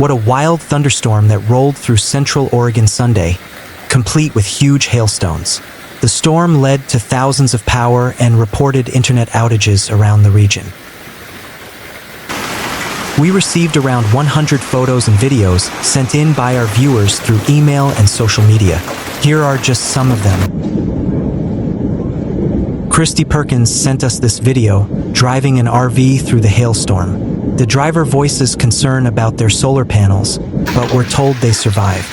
What a wild thunderstorm that rolled through central Oregon Sunday, complete with huge hailstones. The storm led to thousands of power and reported internet outages around the region. We received around 100 photos and videos sent in by our viewers through email and social media. Here are just some of them. Christy Perkins sent us this video, driving an RV through the hailstorm. The driver voices concern about their solar panels, but we're told they survived.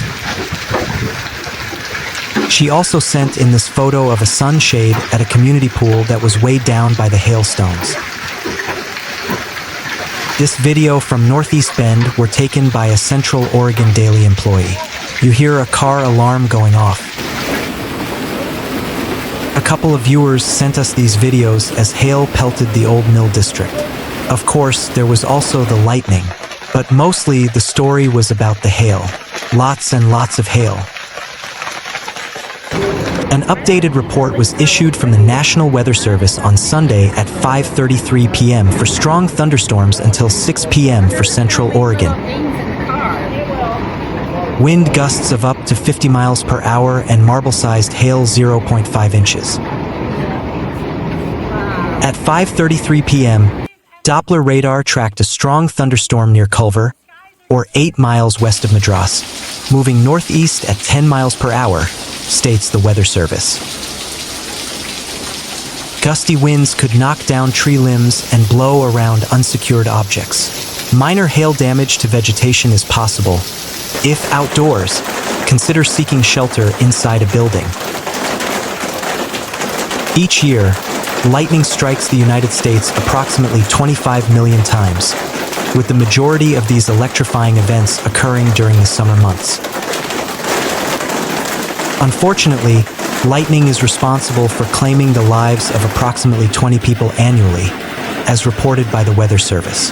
She also sent in this photo of a sunshade at a community pool that was weighed down by the hailstones. This video from Northeast Bend were taken by a Central Oregon Daily employee. You hear a car alarm going off. A couple of viewers sent us these videos as hail pelted the Old Mill District. Of course, there was also the lightning, but mostly the story was about the hail. Lots and lots of hail. An updated report was issued from the National Weather Service on Sunday at 5:33 p.m. for strong thunderstorms until 6 p.m. for Central Oregon. Wind gusts of up to 50 miles per hour and marble-sized hail 0.5 inches. At 5:33 p.m., Doppler radar tracked a strong thunderstorm near Culver, or 8 miles west of Madras, moving northeast at 10 miles per hour, states the Weather Service. Gusty winds could knock down tree limbs and blow around unsecured objects. Minor hail damage to vegetation is possible. If outdoors, consider seeking shelter inside a building. Each year, lightning strikes the United States approximately 25 million times, with the majority of these electrifying events occurring during the summer months. Unfortunately, lightning is responsible for claiming the lives of approximately 20 people annually, as reported by the Weather Service.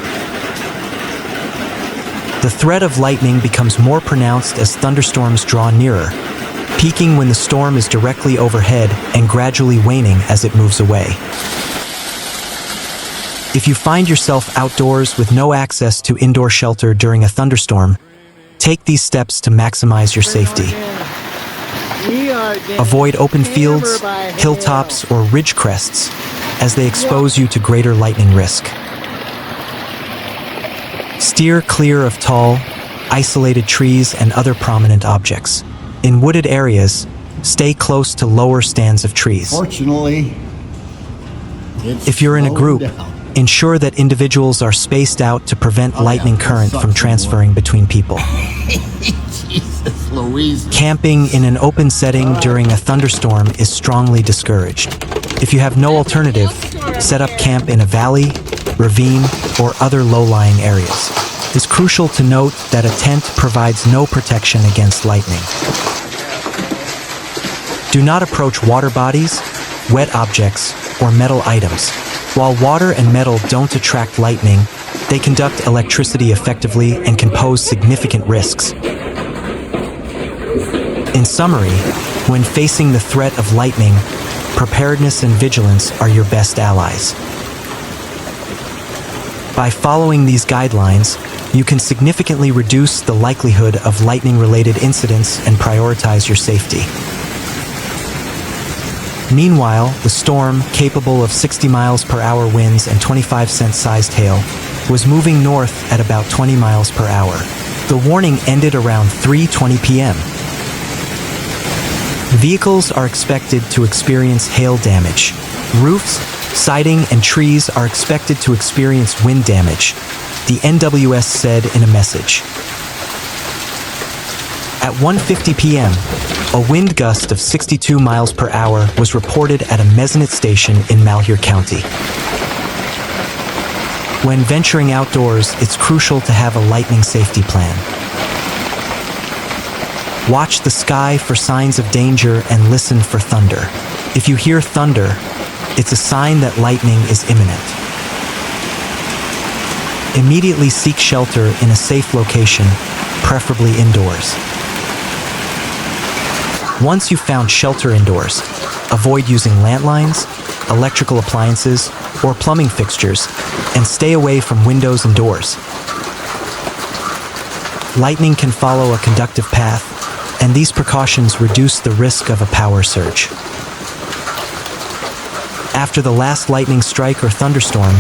The threat of lightning becomes more pronounced as thunderstorms draw nearer, peaking when the storm is directly overhead and gradually waning as it moves away. If you find yourself outdoors with no access to indoor shelter during a thunderstorm, take these steps to maximize your safety. Avoid open fields, hilltops, or ridge crests, as they expose you to greater lightning risk. Steer clear of tall, isolated trees and other prominent objects. In wooded areas, stay close to lower stands of trees. Fortunately, if you're in a group, ensure that individuals are spaced out to prevent lightning current from transferring between people. Jesus Louise. Camping in an open setting during a thunderstorm is strongly discouraged. If you have no alternative, set up camp in a valley, ravine, or other low-lying areas. It's crucial to note that a tent provides no protection against lightning. Do not approach water bodies, wet objects, or metal items. While water and metal don't attract lightning, they conduct electricity effectively and can pose significant risks. In summary, when facing the threat of lightning, preparedness and vigilance are your best allies. By following these guidelines, you can significantly reduce the likelihood of lightning-related incidents and prioritize your safety. Meanwhile, the storm, capable of 60 miles per hour winds and 25-cent-sized hail, was moving north at about 20 miles per hour. The warning ended around 3:20 p.m. Vehicles are expected to experience hail damage. Roofs, siding, and trees are expected to experience wind damage, the NWS said in a message. At 1:50 p.m., a wind gust of 62 miles per hour was reported at a Mesonet station in Malheur County. When venturing outdoors, it's crucial to have a lightning safety plan. Watch the sky for signs of danger and listen for thunder. If you hear thunder, it's a sign that lightning is imminent. Immediately seek shelter in a safe location, preferably indoors. Once you've found shelter indoors, avoid using landlines, electrical appliances, or plumbing fixtures, and stay away from windows and doors. Lightning can follow a conductive path, and these precautions reduce the risk of a power surge. After the last lightning strike or thunderstorm,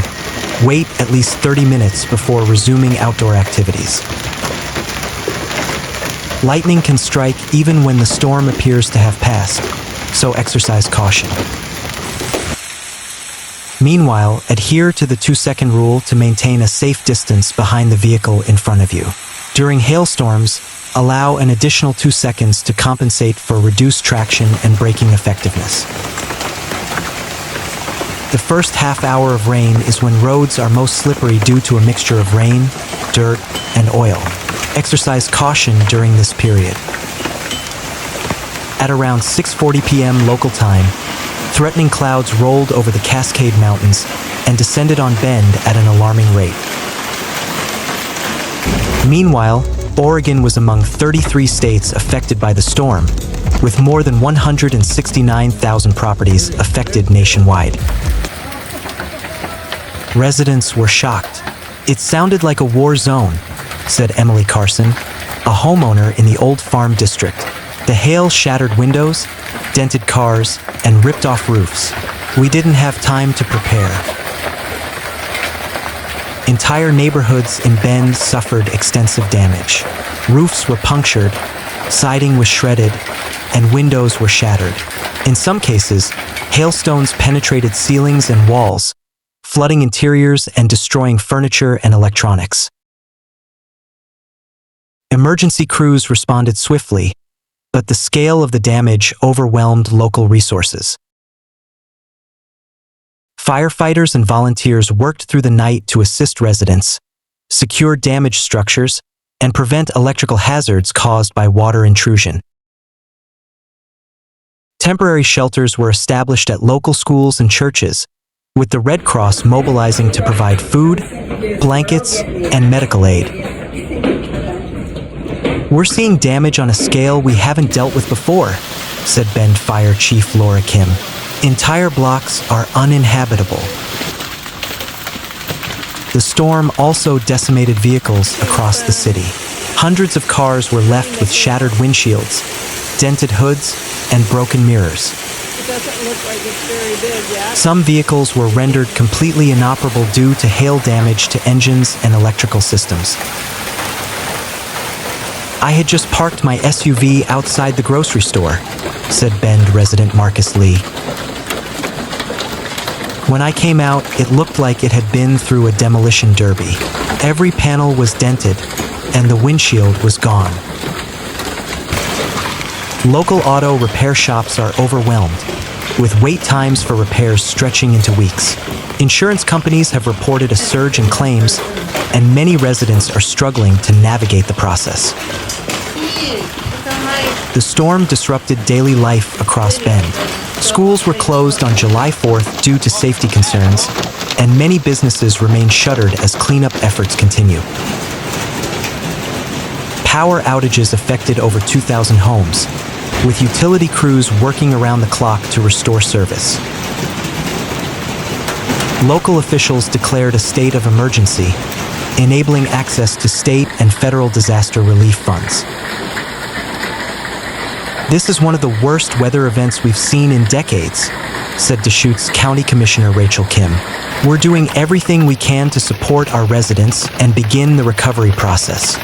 wait at least 30 minutes before resuming outdoor activities. Lightning can strike even when the storm appears to have passed, so exercise caution. Meanwhile, adhere to the 2-second rule to maintain a safe distance behind the vehicle in front of you. During hailstorms, allow an additional 2 seconds to compensate for reduced traction and braking effectiveness. The first half hour of rain is when roads are most slippery due to a mixture of rain, dirt, and oil. Exercise caution during this period. At around 6:40 p.m. local time, threatening clouds rolled over the Cascade Mountains and descended on Bend at an alarming rate. Meanwhile, Oregon was among 33 states affected by the storm, with more than 169,000 properties affected nationwide. Residents were shocked. "It sounded like a war zone," said Emily Carson, a homeowner in the Old Farm District. "The hail shattered windows, dented cars, and ripped off roofs. We didn't have time to prepare." Entire neighborhoods in Bend suffered extensive damage. Roofs were punctured, siding was shredded, and windows were shattered. In some cases, hailstones penetrated ceilings and walls, flooding interiors and destroying furniture and electronics. Emergency crews responded swiftly, but the scale of the damage overwhelmed local resources. Firefighters and volunteers worked through the night to assist residents, secure damaged structures, and prevent electrical hazards caused by water intrusion. Temporary shelters were established at local schools and churches, with the Red Cross mobilizing to provide food, blankets, and medical aid. "We're seeing damage on a scale we haven't dealt with before," said Bend Fire Chief Laura Kim. "Entire blocks are uninhabitable." The storm also decimated vehicles across the city. Hundreds of cars were left with shattered windshields, dented hoods, and broken mirrors. Doesn't look like it's very big yet. Some vehicles were rendered completely inoperable due to hail damage to engines and electrical systems. "I had just parked my SUV outside the grocery store," said Bend resident Marcus Lee. "When I came out, it looked like it had been through a demolition derby. Every panel was dented, and the windshield was gone." Local auto repair shops are overwhelmed, with wait times for repairs stretching into weeks. Insurance companies have reported a surge in claims, and many residents are struggling to navigate the process. The storm disrupted daily life across Bend. Schools were closed on July 4th due to safety concerns, and many businesses remain shuttered as cleanup efforts continue. Power outages affected over 2,000 homes, with utility crews working around the clock to restore service. Local officials declared a state of emergency, enabling access to state and federal disaster relief funds. "This is one of the worst weather events we've seen in decades," said Deschutes County Commissioner Rachel Kim. "We're doing everything we can to support our residents and begin the recovery process."